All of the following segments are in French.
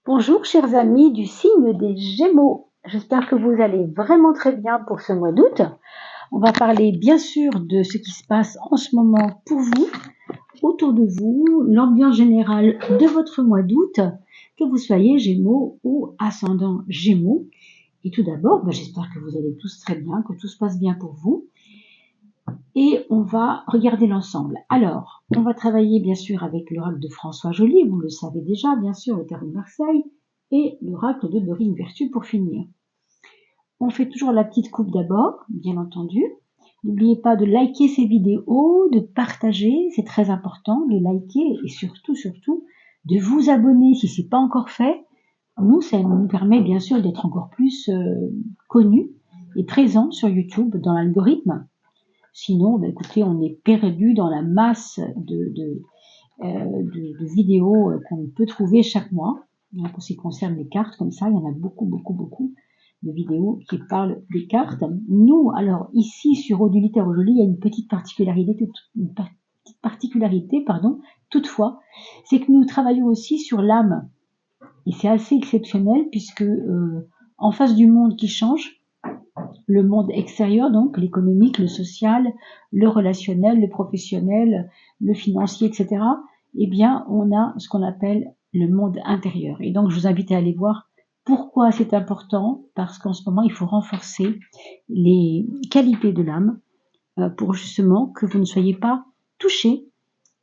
Bonjour chers amis du signe des Gémeaux, j'espère que vous allez vraiment très bien pour ce mois d'août. On va parler bien sûr de ce qui se passe en ce moment pour vous, autour de vous, l'ambiance générale de votre mois d'août, que vous soyez Gémeaux ou ascendant Gémeaux. Et tout d'abord, j'espère que vous allez tous très bien, que tout se passe bien pour vous. Et on va regarder l'ensemble. Alors, on va travailler bien sûr avec l'oracle de François Joly, vous le savez déjà, bien sûr, le tarot de Marseille, et l'oracle de Dorine Vertu pour finir. On fait toujours la petite coupe d'abord, bien entendu. N'oubliez pas de liker ces vidéos, de partager, c'est très important, de liker et surtout, de vous abonner si ce n'est pas encore fait. Nous, ça nous permet bien sûr d'être encore plus connus et présents sur YouTube dans l'algorithme. Sinon, écoutez, on est perdu dans la masse de vidéos qu'on peut trouver chaque mois. En ce qui concerne les cartes, comme ça, il y en a beaucoup de vidéos qui parlent des cartes. Nous, alors ici sur Oduli Tarot Joly, il y a une petite particularité, toutefois, c'est que nous travaillons aussi sur l'âme. Et c'est assez exceptionnel puisque en face du monde qui change, le monde extérieur, donc l'économique, le social, le relationnel, le professionnel, le financier, etc., eh bien, on a ce qu'on appelle le monde intérieur. Et donc, je vous invite à aller voir pourquoi c'est important, parce qu'en ce moment, il faut renforcer les qualités de l'âme pour justement que vous ne soyez pas touchés,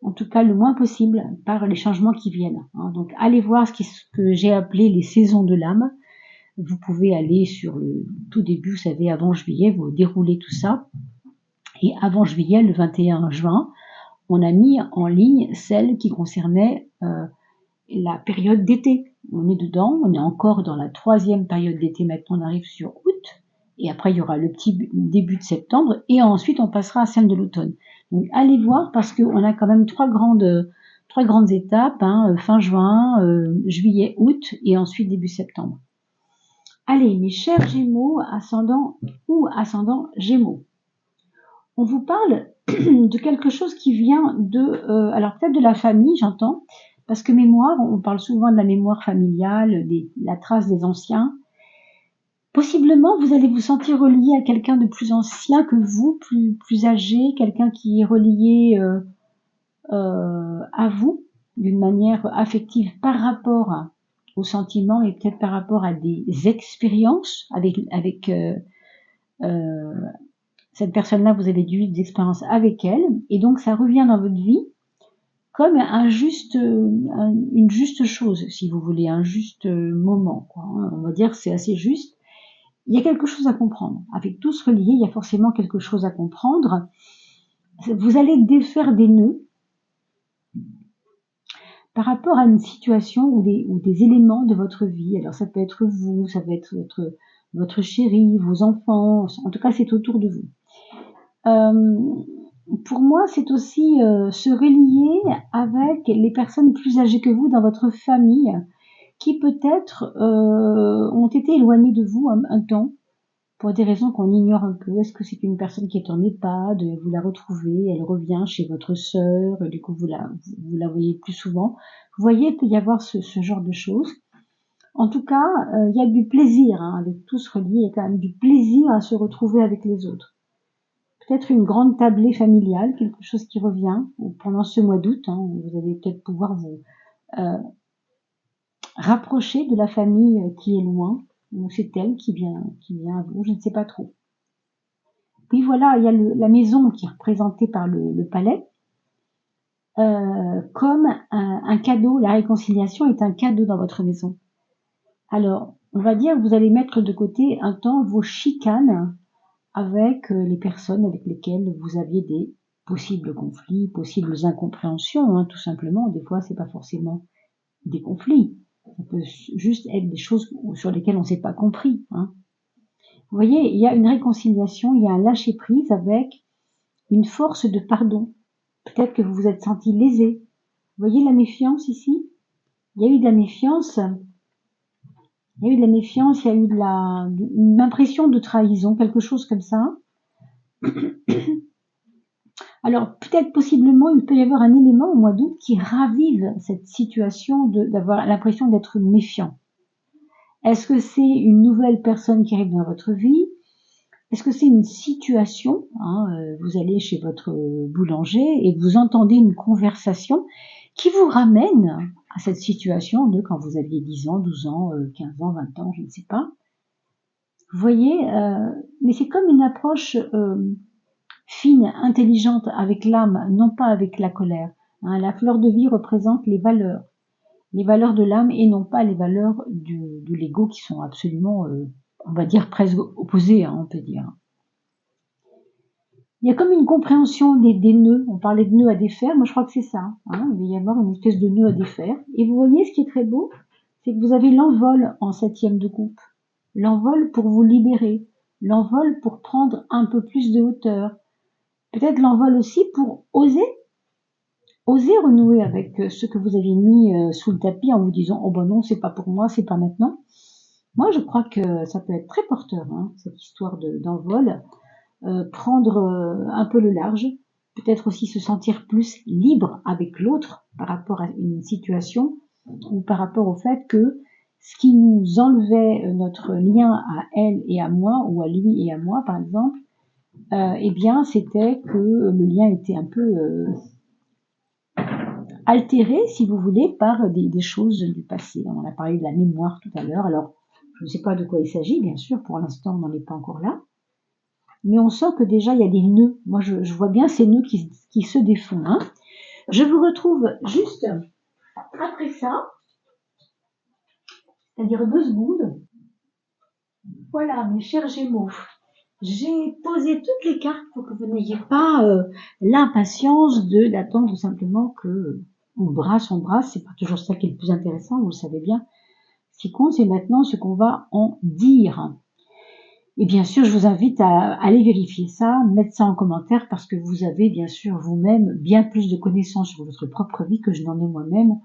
en tout cas le moins possible, par les changements qui viennent. Donc, allez voir ce que j'ai appelé les saisons de l'âme. Vous pouvez aller sur le tout début, vous savez, avant juillet, vous déroulez tout ça. Et avant juillet, le 21 juin, on a mis en ligne celle qui concernait la période d'été. On est dedans, on est encore dans la 3e période d'été, maintenant on arrive sur août, et après il y aura le petit début de septembre, et ensuite on passera à celle de l'automne. Donc allez voir, parce qu'on a quand même trois grandes étapes, fin juin, juillet, août, et ensuite début septembre. Allez, mes chers Gémeaux, ascendant Gémeaux, on vous parle de quelque chose qui vient alors peut-être de la famille, j'entends, parce que mémoire, on parle souvent de la mémoire familiale, la trace des anciens. Possiblement, vous allez vous sentir relié à quelqu'un de plus ancien que vous, plus âgé, quelqu'un qui est relié à vous d'une manière affective par rapport aux sentiments et peut-être par rapport à des expériences avec cette personne-là, vous avez eu des expériences avec elle, et donc ça revient dans votre vie comme une juste chose, si vous voulez, un juste moment, quoi. On va dire que c'est assez juste. Il y a quelque chose à comprendre. Avec tout ce relié, il y a forcément quelque chose à comprendre. Vous allez défaire des nœuds par rapport à une situation ou des éléments de votre vie. Alors ça peut être vous, ça peut être votre chéri, vos enfants, en tout cas c'est autour de vous. Pour moi, c'est aussi se relier avec les personnes plus âgées que vous dans votre famille, qui peut-être ont été éloignées de vous un temps, pour des raisons qu'on ignore un peu. Est-ce que c'est une personne qui est en EHPAD, vous la retrouvez, elle revient chez votre sœur, du coup vous la voyez plus souvent. Vous voyez, il peut y avoir ce genre de choses. En tout cas, il y a du plaisir, avec tout ce relié, il y a quand même du plaisir à se retrouver avec les autres. Peut-être une grande tablée familiale, quelque chose qui revient pendant ce mois d'août. Vous allez peut-être pouvoir vous rapprocher de la famille qui est loin, ou c'est elle qui vient à vous, je ne sais pas trop. Puis voilà, il y a la maison qui est représentée par le palais, comme un cadeau. La réconciliation est un cadeau dans votre maison. Alors, on va dire que vous allez mettre de côté un temps vos chicanes avec les personnes avec lesquelles vous aviez des possibles conflits, possibles incompréhensions, tout simplement. Des fois, c'est pas forcément des conflits. Ça peut juste être des choses sur lesquelles on s'est pas compris. Vous voyez, il y a une réconciliation, il y a un lâcher-prise avec une force de pardon. Peut-être que vous vous êtes senti lésé. Vous voyez la méfiance ici? Il y a eu de la méfiance. Il y a eu une impression de trahison, quelque chose comme ça. Alors, peut-être possiblement, il peut y avoir un élément au mois d'août qui ravive cette situation d'avoir l'impression d'être méfiant. Est-ce que c'est une nouvelle personne qui arrive dans votre vie? Est-ce que c'est une situation, vous allez chez votre boulanger et vous entendez une conversation qui vous ramène à cette situation de quand vous aviez 10 ans, 12 ans, 15 ans, 20 ans, je ne sais pas. Vous voyez, mais c'est comme une approche fine, intelligente avec l'âme, non pas avec la colère. La fleur de vie représente les valeurs de l'âme et non pas les valeurs de l'ego qui sont absolument, on va dire, presque opposées, on peut dire. Il y a comme une compréhension des nœuds. On parlait de nœuds à défaire. Moi, je crois que c'est ça. Il va y avoir une espèce de nœud à défaire. Et vous voyez, ce qui est très beau, c'est que vous avez l'envol en 7e de coupe. L'envol pour vous libérer. L'envol pour prendre un peu plus de hauteur. Peut-être l'envol aussi pour oser renouer avec ce que vous aviez mis sous le tapis en vous disant « Oh ben non, c'est pas pour moi, c'est pas maintenant ». Moi, je crois que ça peut être très porteur, cette histoire d'envol. Prendre un peu le large, peut-être aussi se sentir plus libre avec l'autre par rapport à une situation ou par rapport au fait que ce qui nous enlevait notre lien à elle et à moi ou à lui et à moi par exemple, eh bien c'était que le lien était un peu altéré si vous voulez par des choses du passé. On a parlé de la mémoire tout à l'heure, alors je ne sais pas de quoi il s'agit bien sûr, pour l'instant on n'en est pas encore là. Mais on sent que déjà il y a des nœuds. Moi je vois bien ces nœuds qui se défont. Je vous retrouve juste après ça, c'est-à-dire 2 secondes. Voilà, mes chers Gémeaux. J'ai posé toutes les cartes pour que vous n'ayez pas l'impatience d'attendre simplement que on brasse, c'est pas toujours ça qui est le plus intéressant, vous le savez bien. Ce qui compte, c'est maintenant ce qu'on va en dire. Et bien sûr, je vous invite à aller vérifier ça, mettre ça en commentaire parce que vous avez bien sûr vous-même bien plus de connaissances sur votre propre vie que je n'en ai moi-même.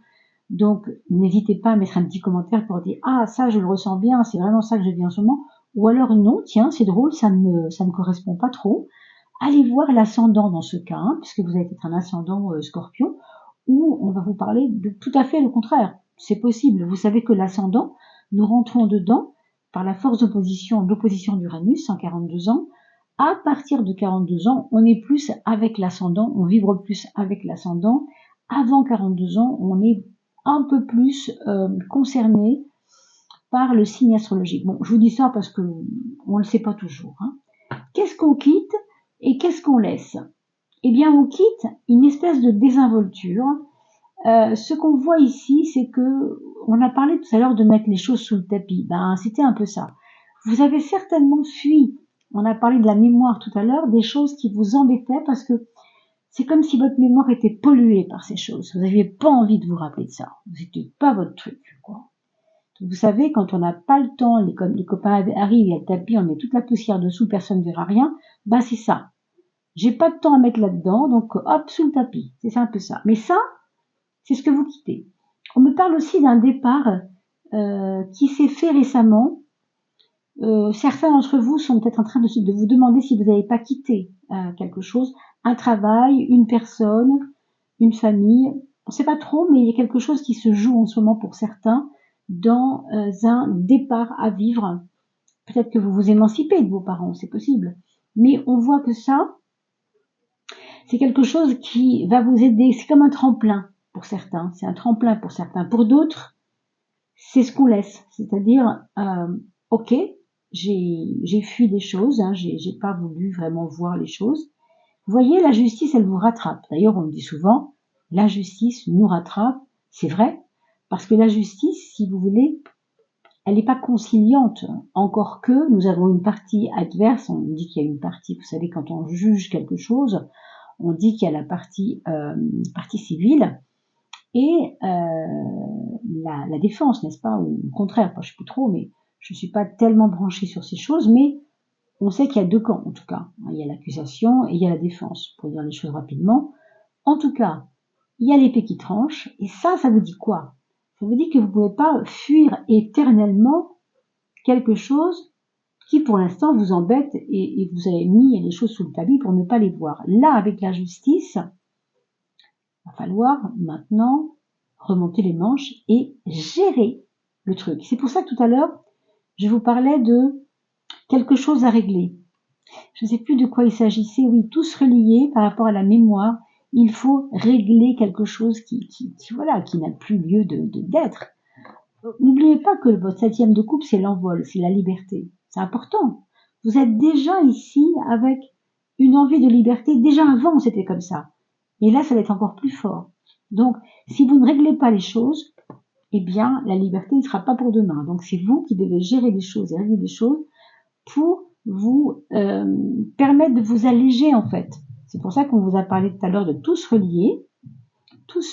Donc, n'hésitez pas à mettre un petit commentaire pour dire « Ah, ça, je le ressens bien, c'est vraiment ça que je vis en ce moment ». Ou alors « Non, tiens, c'est drôle, ça me correspond pas trop ». Allez voir l'ascendant dans ce cas, puisque vous avez peut-être un ascendant Scorpion, où on va vous parler de tout à fait le contraire. C'est possible. Vous savez que l'ascendant, nous rentrons dedans par la force d'opposition d'Uranus, 142 ans. À partir de 42 ans, on est plus avec l'ascendant, on vibre plus avec l'ascendant. Avant 42 ans, on est un peu plus concerné par le signe astrologique. Bon, je vous dis ça parce que on le sait pas toujours. Qu'est-ce qu'on quitte et qu'est-ce qu'on laisse? Eh bien, on quitte une espèce de désinvolture. Ce qu'on voit ici, c'est que on a parlé tout à l'heure de mettre les choses sous le tapis. Ben, c'était un peu ça. Vous avez certainement fui. On a parlé de la mémoire tout à l'heure, des choses qui vous embêtaient parce que c'est comme si votre mémoire était polluée par ces choses. Vous n'aviez pas envie de vous rappeler de ça. C'était pas votre truc, quoi. Vous savez, quand on n'a pas le temps, les copains arrivent, il y a le tapis, on met toute la poussière dessous, personne ne verra rien. Bah, c'est ça. J'ai pas de temps à mettre là-dedans, donc hop, sous le tapis. C'est un peu ça. Mais ça, c'est ce que vous quittez. On me parle aussi d'un départ qui s'est fait récemment. Certains d'entre vous sont peut-être en train de vous demander si vous n'avez pas quitté quelque chose, un travail, une personne, une famille. On ne sait pas trop, mais il y a quelque chose qui se joue en ce moment pour certains dans un départ à vivre. Peut-être que vous vous émancipez de vos parents, c'est possible. Mais on voit que ça, c'est quelque chose qui va vous aider. C'est comme un tremplin pour certains. C'est un tremplin pour certains. Pour d'autres, c'est ce qu'on laisse. C'est-à-dire, ok, j'ai fui des choses, j'ai pas voulu vraiment voir les choses. Vous voyez, la justice, elle vous rattrape. D'ailleurs, on le dit souvent, la justice nous rattrape. C'est vrai, parce que la justice, si vous voulez, elle n'est pas conciliante. Encore que nous avons une partie adverse. On dit qu'il y a une partie, vous savez, quand on juge quelque chose, on dit qu'il y a la partie civile et la défense, n'est-ce pas? Ou le contraire, je ne sais plus trop, mais je ne suis pas tellement branchée sur ces choses, mais on sait qu'il y a 2 camps, en tout cas. Il y a l'accusation et il y a la défense, pour dire les choses rapidement. En tout cas, il y a l'épée qui tranche, et ça veut dire quoi? Ça veut dire que vous ne pouvez pas fuir éternellement quelque chose qui pour l'instant vous embêtent et vous avez mis les choses sous le tapis pour ne pas les voir. Là, avec la justice, il va falloir maintenant remonter les manches et gérer le truc. C'est pour ça que tout à l'heure, je vous parlais de quelque chose à régler. Je ne sais plus de quoi il s'agissait. Oui, tous reliés par rapport à la mémoire. Il faut régler quelque chose qui n'a plus lieu d'être. N'oubliez pas que votre 7e de coupe, c'est l'envol, c'est la liberté. C'est important. Vous êtes déjà ici avec une envie de liberté. Déjà avant, c'était comme ça. Et là, ça va être encore plus fort. Donc, si vous ne réglez pas les choses, eh bien, la liberté ne sera pas pour demain. Donc, c'est vous qui devez gérer les choses et régler les choses pour vous permettre de vous alléger, en fait. C'est pour ça qu'on vous a parlé tout à l'heure de tous reliés. Tous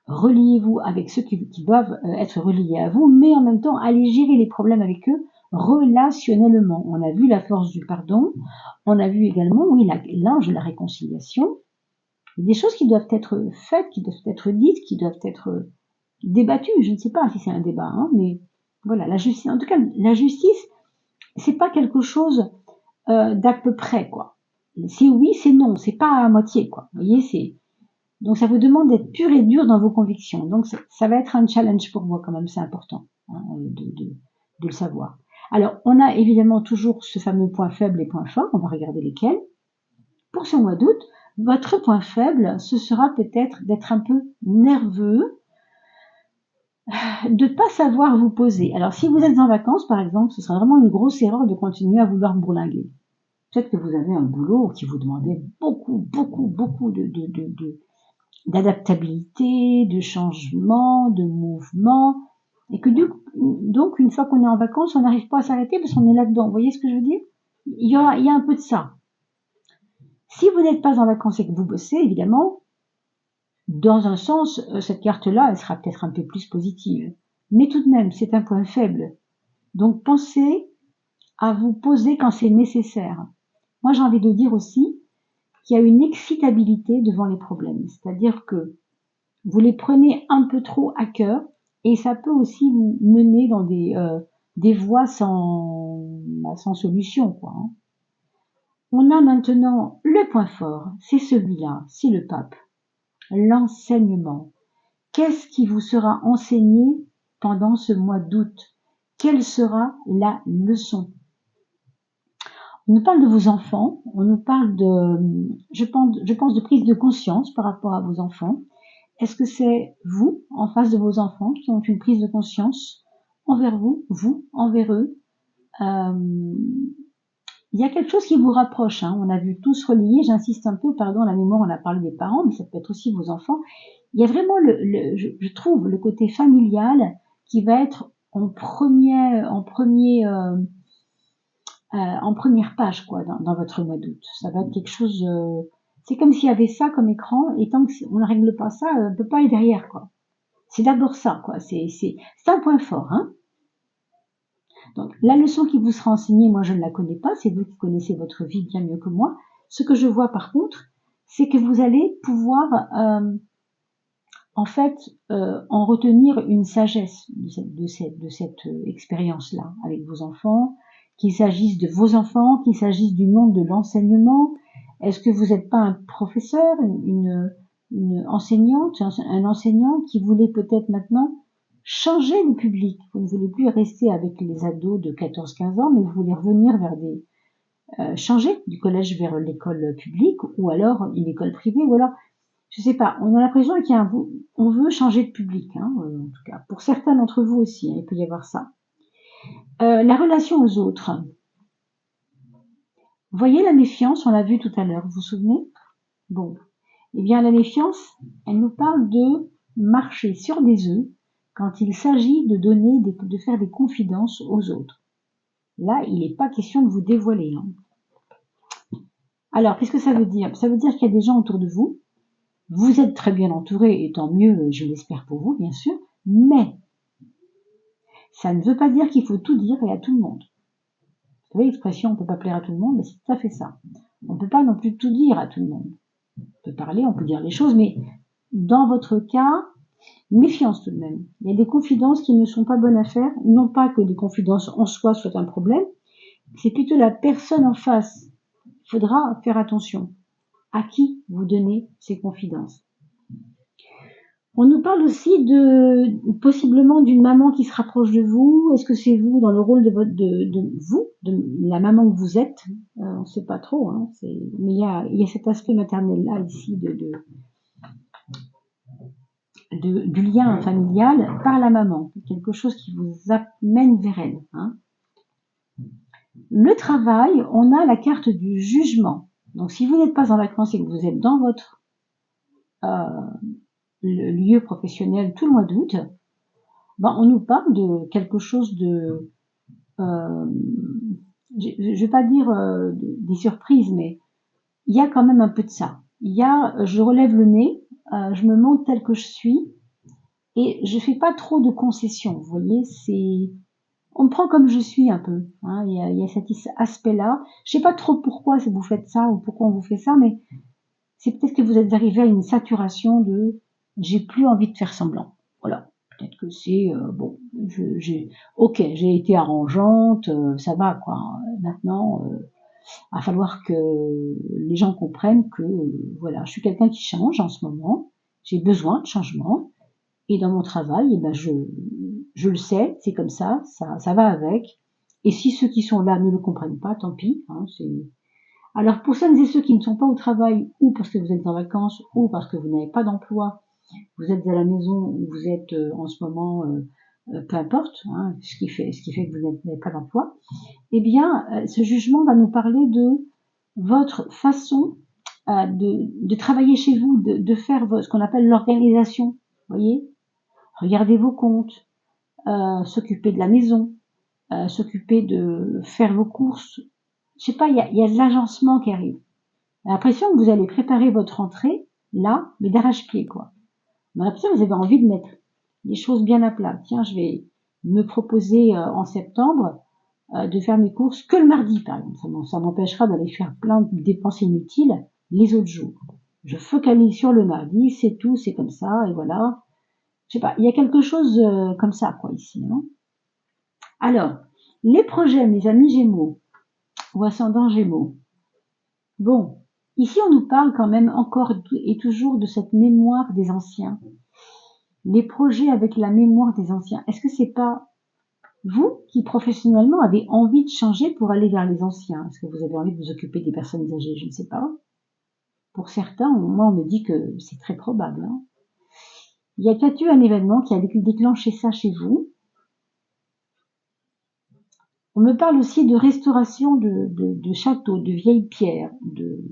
reliez-vous avec ceux qui doivent être reliés à vous, mais en même temps, allez gérer les problèmes avec eux relationnellement. On a vu la force du pardon, on a vu également, oui, l'ange de la réconciliation. Il y a des choses qui doivent être faites, qui doivent être dites, qui doivent être débattues. Je ne sais pas si c'est un débat, hein, mais voilà, la justice. En tout cas, la justice, c'est pas quelque chose d'à peu près, quoi. C'est oui, c'est non, c'est pas à moitié, quoi. Vous voyez, donc ça vous demande d'être pur et dur dans vos convictions. Donc ça va être un challenge pour moi quand même, c'est important hein, de le savoir. Alors on a évidemment toujours ce fameux point faible et point fort, on va regarder lesquels. Pour ce mois d'août, votre point faible, ce sera peut-être d'être un peu nerveux, de ne pas savoir vous poser. Alors si vous êtes en vacances par exemple, ce sera vraiment une grosse erreur de continuer à vouloir bourlinguer. Peut-être que vous avez un boulot qui vous demandait beaucoup d'adaptabilité, de changement, de mouvement, et que donc une fois qu'on est en vacances, on n'arrive pas à s'arrêter parce qu'on est là-dedans. Vous voyez ce que je veux dire? Il y a un peu de ça. Si vous n'êtes pas en vacances et que vous bossez, évidemment, dans un sens, cette carte-là, elle sera peut-être un peu plus positive. Mais tout de même, c'est un point faible. Donc pensez à vous poser quand c'est nécessaire. Moi, j'ai envie de dire aussi qu'il y a une excitabilité devant les problèmes. C'est-à-dire que vous les prenez un peu trop à cœur et ça peut aussi vous mener dans des voies sans solution, quoi. Hein. On a maintenant le point fort, c'est celui-là, c'est le pape. L'enseignement. Qu'est-ce qui vous sera enseigné pendant ce mois d'août? Quelle sera la leçon? On nous parle de vos enfants, on nous parle je pense de prise de conscience par rapport à vos enfants. Est-ce que c'est vous, en face de vos enfants, qui ont une prise de conscience envers vous envers eux? Il y a quelque chose qui vous rapproche. Hein. On a vu tous reliés, j'insiste un peu, pardon, la mémoire, on a parlé des parents, mais ça peut être aussi vos enfants. Il y a vraiment, je trouve, le côté familial qui va être en première page, quoi, dans votre mois d'août. Ça va être quelque chose. C'est comme s'il y avait ça comme écran, et tant qu'on ne règle pas ça, on ne peut pas aller derrière, quoi. C'est d'abord ça, quoi. C'est un point fort, hein. Donc, la leçon qui vous sera enseignée, moi je ne la connais pas, c'est vous qui connaissez votre vie bien mieux que moi. Ce que je vois par contre, c'est que vous allez pouvoir en retenir une sagesse de cette expérience-là avec vos enfants, qu'il s'agisse de vos enfants, qu'il s'agisse du monde de l'enseignement. Est-ce que vous n'êtes pas un professeur, une enseignante, un enseignant qui voulait peut-être maintenant changer le public? Vous ne voulez plus rester avec les ados de 14-15 ans, mais vous voulez revenir vers changer du collège vers l'école publique, ou alors une école privée, ou alors, je sais pas, on a l'impression on veut changer de public, hein, en tout cas, pour certains d'entre vous aussi, hein, il peut y avoir ça. La relation aux autres. Vous voyez la méfiance, on l'a vu tout à l'heure, vous vous souvenez? Bon. Eh bien, la méfiance, elle nous parle de marcher sur des œufs quand il s'agit de faire des confidences aux autres. Là, il n'est pas question de vous dévoiler. Hein. Alors, qu'est-ce que ça veut dire? Ça veut dire qu'il y a des gens autour de vous. Vous êtes très bien entouré, et tant mieux, je l'espère pour vous, bien sûr, mais ça ne veut pas dire qu'il faut tout dire et à tout le monde. Vous savez l'expression, on ne peut pas plaire à tout le monde, mais c'est tout à fait ça. On ne peut pas non plus tout dire à tout le monde. On peut parler, on peut dire les choses, mais dans votre cas, méfiance tout de même. Il y a des confidences qui ne sont pas bonnes à faire, non pas que les confidences en soi soient un problème, c'est plutôt la personne en face. Il faudra faire attention à qui vous donnez ces confidences. On nous parle aussi de possiblement d'une maman qui se rapproche de vous. Est-ce que c'est vous dans le rôle de la maman que vous êtes? On ne sait pas trop, hein, mais il y a cet aspect maternel là ici du lien familial par la maman, quelque chose qui vous amène vers elle. Hein. Le travail, on a la carte du jugement. Donc si vous n'êtes pas en vacances et que vous êtes dans votre le lieu professionnel tout le mois d'août, ben, on nous parle de quelque chose de, je vais pas dire des surprises, mais il y a quand même un peu de ça. Il y a, je relève le nez, je me montre tel que je suis, et je fais pas trop de concessions. Vous voyez, on me prend comme je suis un peu. Hein, il y a cet aspect-là. Je sais pas trop pourquoi vous faites ça ou pourquoi on vous fait ça, mais c'est peut-être que vous êtes arrivé à une saturation de j'ai plus envie de faire semblant. Voilà. Peut-être que c'est bon, j'ai été arrangeante, ça va quoi. Maintenant, va falloir que les gens comprennent que voilà, je suis quelqu'un qui change en ce moment, j'ai besoin de changement et dans mon travail, eh ben je le sais, c'est comme ça va avec. Et si ceux qui sont là ne le comprennent pas, tant pis. Hein, alors pour celles et ceux qui ne sont pas au travail, ou parce que vous êtes en vacances, ou parce que vous n'avez pas d'emploi, vous êtes à la maison, ou vous êtes en ce moment, peu importe, hein, ce qui fait que vous n'avez pas d'emploi, eh bien, ce jugement va nous parler de votre façon de travailler chez vous, de faire ce qu'on appelle l'organisation. Voyez, regardez vos comptes, s'occuper de la maison, s'occuper de faire vos courses. Je sais pas, il y a de l'agencement qui arrive. J'ai l'impression que vous allez préparer votre rentrée, là, mais d'arrache-pied, quoi. On a l'impression que vous avez envie de mettre les choses bien à plat. Tiens, je vais me proposer en septembre de faire mes courses que le mardi, par exemple. Ça m'empêchera d'aller faire plein de dépenses inutiles les autres jours. Je focalise sur le mardi, c'est tout, c'est comme ça, et voilà. Je sais pas, il y a quelque chose comme ça, quoi, ici, non? Alors, les projets, mes amis Gémeaux, ou ascendant Gémeaux. Bon, ici on nous parle quand même encore et toujours de cette mémoire des anciens. Les projets avec la mémoire des anciens. Est-ce que c'est pas vous qui professionnellement avez envie de changer pour aller vers les anciens? Est-ce que vous avez envie de vous occuper des personnes âgées? Je ne sais pas. Pour certains, moi on me dit que c'est très probable. Hein. Il y a peut-être eu un événement qui a déclenché ça chez vous. On me parle aussi de restauration de châteaux, de vieilles pierres, de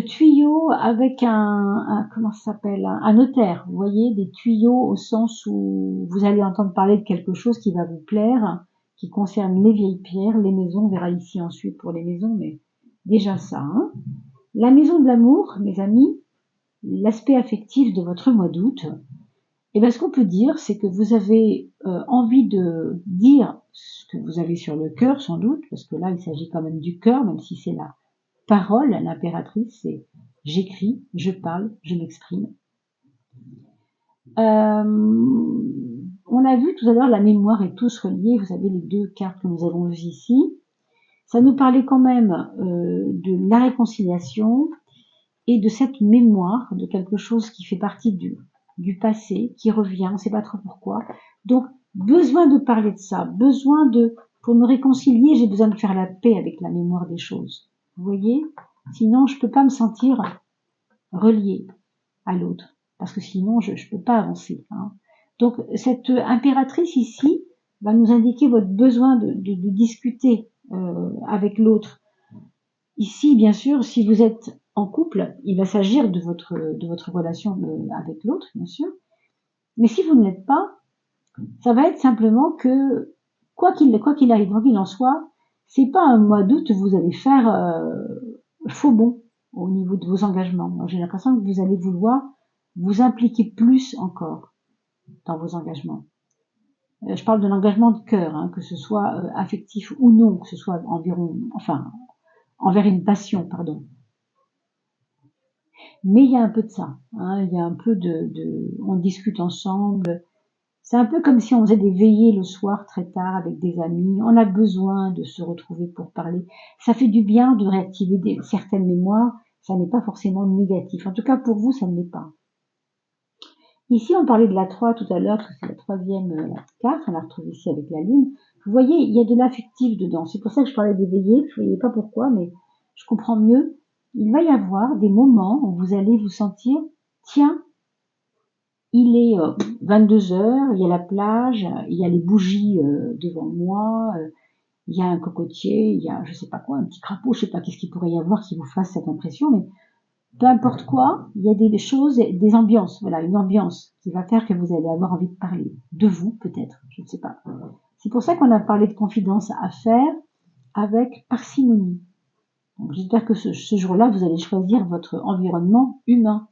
tuyaux avec comment ça s'appelle, un notaire. Vous voyez, des tuyaux au sens où vous allez entendre parler de quelque chose qui va vous plaire, qui concerne les vieilles pierres, les maisons. On verra ici ensuite pour les maisons, mais déjà ça. Hein. La maison de l'amour, mes amis, l'aspect affectif de votre mois d'août. Et bien, ce qu'on peut dire, c'est que vous avez envie de dire ce que vous avez sur le cœur, sans doute, parce que là, il s'agit quand même du cœur, même si c'est la parole, l'impératrice, c'est j'écris, je parle, je m'exprime. On a vu tout à l'heure la mémoire est tous reliés, vous savez les deux cartes que nous avons vues ici. Ça nous parlait quand même de la réconciliation et de cette mémoire, de quelque chose qui fait partie du passé, qui revient, on ne sait pas trop pourquoi. Donc, besoin de parler de ça, pour me réconcilier, j'ai besoin de faire la paix avec la mémoire des choses. Vous voyez? Sinon, je peux pas me sentir reliée à l'autre, parce que sinon, je peux pas avancer. Hein. Donc, cette impératrice ici va nous indiquer votre besoin de discuter avec l'autre. Ici, bien sûr, si vous êtes en couple, il va s'agir de votre relation avec l'autre, bien sûr. Mais si vous ne l'êtes pas, ça va être simplement que, quoi qu'il arrive, quoi qu'il en soit, c'est pas un mois d'août où vous allez faire faux bond au niveau de vos engagements. J'ai l'impression que vous allez vouloir vous impliquer plus encore dans vos engagements. Je parle de l'engagement de cœur, hein, que ce soit affectif ou non, que ce soit envers une passion, pardon. Mais il y a un peu de ça, hein, il y a un peu on discute ensemble, C'est un peu comme si on faisait des veillées le soir très tard avec des amis. On a besoin de se retrouver pour parler. Ça fait du bien de réactiver certaines mémoires. Ça n'est pas forcément négatif. En tout cas, pour vous, ça ne l'est pas. Ici, on parlait de la 3 tout à l'heure, c'est la troisième carte. On la retrouve ici avec la lune. Vous voyez, il y a de l'affectif dedans. C'est pour ça que je parlais des veillées. Je ne voyais pas pourquoi, mais je comprends mieux. Il va y avoir des moments où vous allez vous sentir, tiens, il est 22 heures, il y a la plage, il y a les bougies devant moi, il y a un cocotier, il y a je sais pas quoi, un petit crapaud, je sais pas qu'est-ce qu'il pourrait y avoir qui vous fasse cette impression, mais peu importe quoi, il y a des choses, des ambiances, voilà, une ambiance qui va faire que vous allez avoir envie de parler, de vous peut-être, je ne sais pas. C'est pour ça qu'on a parlé de confidence à faire avec parcimonie. Donc j'espère que ce jour-là, vous allez choisir votre environnement humain.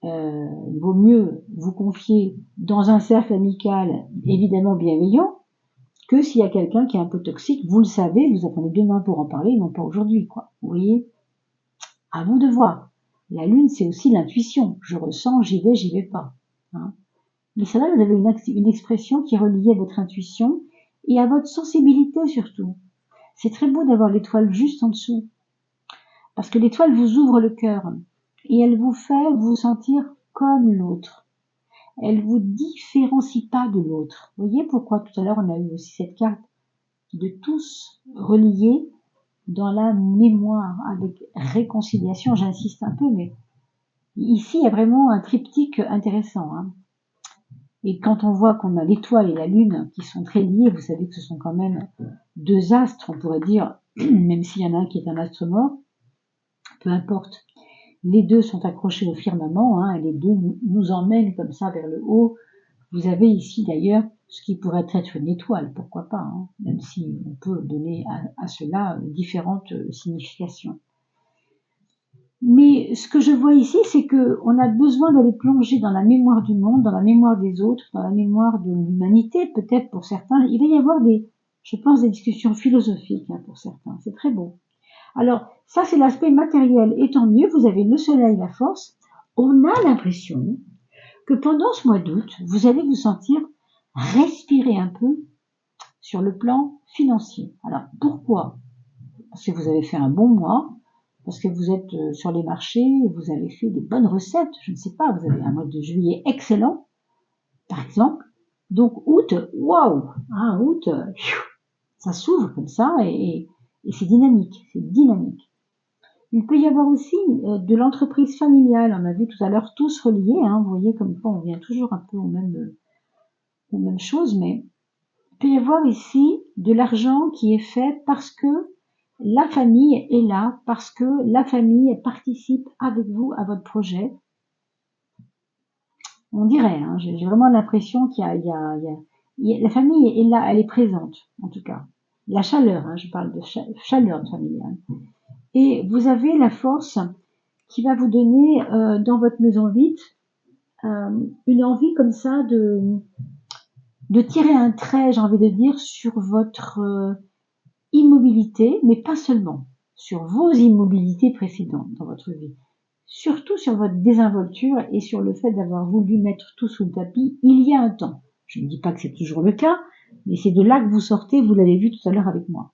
Il vaut mieux vous confier dans un cercle amical évidemment bienveillant que s'il y a quelqu'un qui est un peu toxique, vous le savez, vous attendez demain pour en parler, non pas aujourd'hui, quoi. Vous voyez? À vous de voir. La lune, c'est aussi l'intuition. Je ressens, j'y vais pas. Hein. Mais ça là, vous avez une expression qui est reliée à votre intuition et à votre sensibilité surtout. C'est très beau d'avoir l'étoile juste en dessous. Parce que l'étoile vous ouvre le cœur et elle vous fait vous sentir comme l'autre. Elle vous différencie pas de l'autre. Vous voyez pourquoi tout à l'heure on a eu aussi cette carte de tous reliés dans la mémoire avec réconciliation. J'insiste un peu, mais ici il y a vraiment un triptyque intéressant. Hein. Et quand on voit qu'on a l'étoile et la lune qui sont très liés, vous savez que ce sont quand même deux astres, on pourrait dire, même s'il y en a un qui est un astre mort, peu importe. Les deux sont accrochés au firmament, hein, et les deux nous emmènent comme ça vers le haut. Vous avez ici d'ailleurs ce qui pourrait être une étoile, pourquoi pas, hein, même si on peut donner à cela différentes significations. Mais ce que je vois ici, c'est qu'on a besoin d'aller plonger dans la mémoire du monde, dans la mémoire des autres, dans la mémoire de l'humanité, peut-être pour certains. Il va y avoir je pense, des discussions philosophiques hein, pour certains. C'est très beau. Alors, ça, c'est l'aspect matériel. Et tant mieux, vous avez le soleil, la force. On a l'impression que pendant ce mois d'août, vous allez vous sentir respirer un peu sur le plan financier. Alors, pourquoi? Parce que vous avez fait un bon mois, parce que vous êtes sur les marchés, vous avez fait des bonnes recettes, je ne sais pas, vous avez un mois de juillet excellent, par exemple. Donc, août, waouh, hein, août, ça s'ouvre comme ça et c'est dynamique, Il peut y avoir aussi de l'entreprise familiale. On a vu tout à l'heure tous reliés. Hein, vous voyez comme quoi on vient toujours un peu aux mêmes choses. Mais il peut y avoir ici de l'argent qui est fait parce que la famille est là, parce que la famille participe avec vous à votre projet. On dirait, hein, j'ai vraiment l'impression qu'il y a la famille est là, elle est présente en tout cas. La chaleur, hein, je parle de chaleur familiale. Et vous avez la force qui va vous donner dans votre maison vide une envie comme ça de tirer un trait, j'ai envie de dire, sur votre immobilité, mais pas seulement, sur vos immobilités précédentes dans votre vie. Surtout sur votre désinvolture et sur le fait d'avoir voulu mettre tout sous le tapis il y a un temps. Je ne dis pas que c'est toujours le cas, mais c'est de là que vous sortez, vous l'avez vu tout à l'heure avec moi.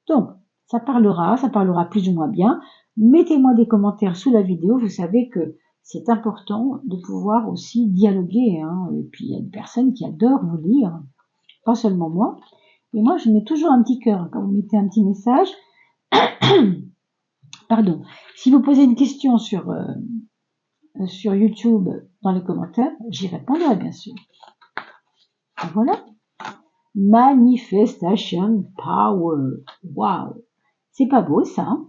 Donc, ça parlera plus ou moins bien. Mettez-moi des commentaires sous la vidéo, vous savez que c'est important de pouvoir aussi dialoguer. Hein. Et puis, il y a des personnes qui adorent vous lire, pas seulement moi. Et moi, je mets toujours un petit cœur quand vous mettez un petit message. Pardon. Si vous posez une question sur YouTube dans les commentaires, j'y répondrai bien sûr. Et voilà. Manifestation Power. Waouh. C'est pas beau ça, hein?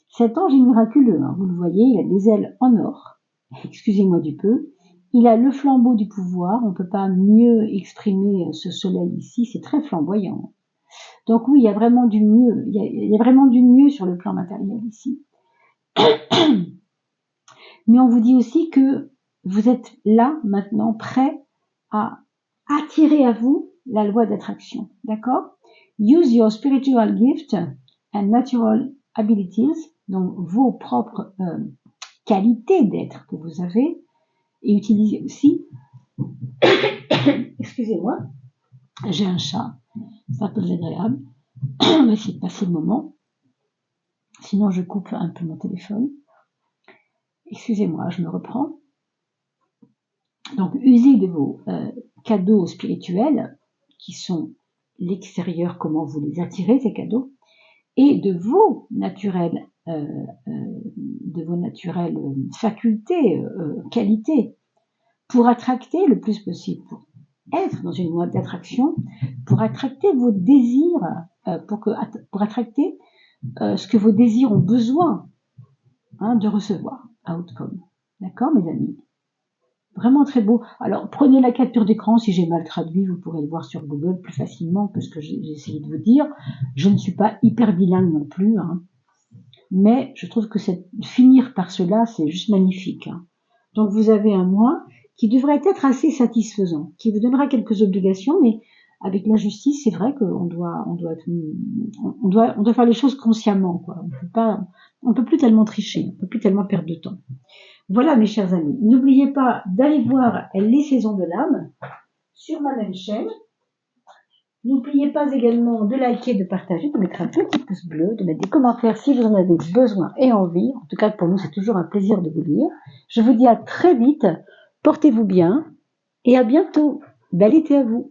Cet ange est miraculeux, hein, vous le voyez, il a des ailes en or, excusez-moi du peu, il a le flambeau du pouvoir, on ne peut pas mieux exprimer ce soleil ici, c'est très flamboyant. Donc oui, il y a vraiment du mieux, il y a vraiment du mieux sur le plan matériel ici. Mais on vous dit aussi que vous êtes là, maintenant, prêt à attirer à vous la loi d'attraction, d'accord? Use your spiritual gift and natural abilities, donc vos propres qualités d'être que vous avez, et utilisez aussi excusez-moi, j'ai un chat, c'est un peu désagréable. On va essayer de passer le moment. Sinon, je coupe un peu mon téléphone. Excusez-moi, je me reprends. Donc, usez de vos cadeaux spirituels, qui sont l'extérieur, comment vous les attirez, ces cadeaux, et de vos naturelles, facultés, qualités, pour attracter le plus possible, pour être dans une voie d'attraction, pour attracter vos désirs, pour attracter ce que vos désirs ont besoin de recevoir, outcome. D'accord, mes amis? Vraiment très beau. Alors, prenez la capture d'écran, si j'ai mal traduit, vous pourrez le voir sur Google plus facilement que ce que j'ai essayé de vous dire. Je ne suis pas hyper bilingue non plus, mais je trouve que finir par cela, c'est juste magnifique. Donc, vous avez un mois qui devrait être assez satisfaisant, qui vous donnera quelques obligations, mais avec la justice, c'est vrai qu'on doit faire les choses consciemment, quoi. On peut plus tellement tricher, on peut plus tellement perdre de temps. Voilà, mes chers amis, n'oubliez pas d'aller voir les saisons de l'âme sur ma même chaîne. N'oubliez pas également de liker, de partager, de mettre un petit pouce bleu, de mettre des commentaires si vous en avez besoin et envie. En tout cas, pour nous, c'est toujours un plaisir de vous lire. Je vous dis à très vite, portez-vous bien et à bientôt. Bel été à vous.